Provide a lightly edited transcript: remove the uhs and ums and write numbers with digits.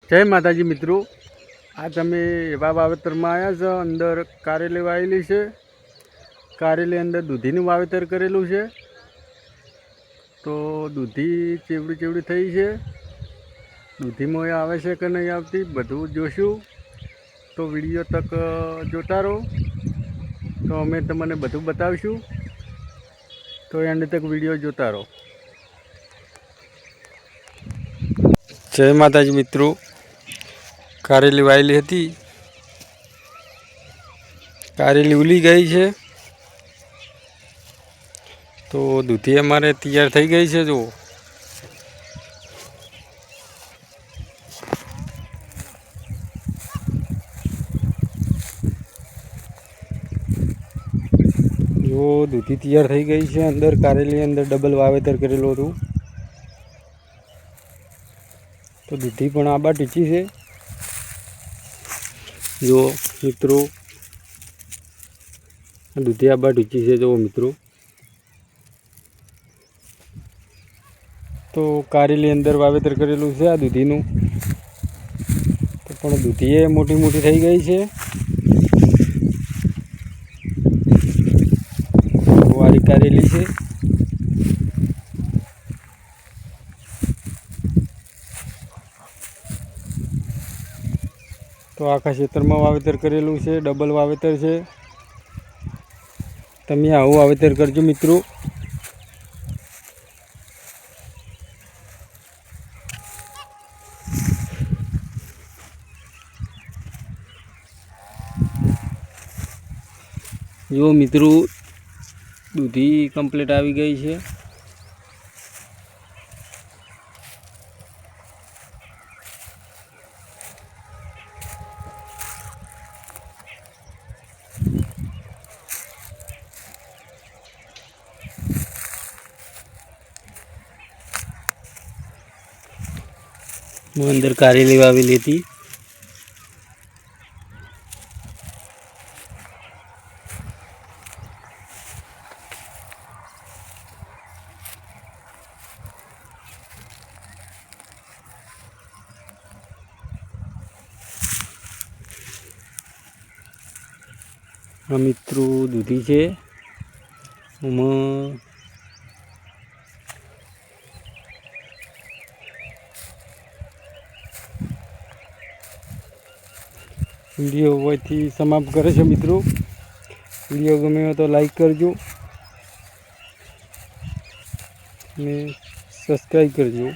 जय माताजी मित्रों, आज अमे एवा वावेतर में आया छे। अंदर कारेली वावेली है। कारेली अंदर दूधीनु वावेतर करेलू है। तो दूधी चेवड़ी चेवड़ी थई है। दूधी में आवे छे कि नहीं आवती बधु जोशू। तो विडियो तक जोता रहो, तो अमे तमने बधु बतावशू। तो एंड तक विडियो जोता रहो। जय माताजी मित्रों, कारेली वायली हती, कारेली उली गई है। तो दूधी अमारे तैयार थई गई है। जो दूधी तैयार थई गई है। अंदर कारेली अंदर डबल वावेतर करेलू हतुं। तो दूधी पण आबा टीची है। जो मित्रों दूधी आबा टीची है। जो मित्रों तो कारेली अंदर वावेतर करेलू है। आ दूधीनु तो पण दूधी मोटी मोटी थई गई है। वारी कारेली है। तो आखा क्षेत्र में वावेतर करेलू है। डबल वावेतर है। तमे आवुं वावेतर करजो मित्रों। जो मित्रों दूधी कम्प्लीट आवी गई है। अंदर कारेली वावेली थी। मित्रों दूधी है। वीडियो वही समाप्त करे छे मित्रों। वीडियो गमे हो तो लाइक करजो ने सब्सक्राइब करजो।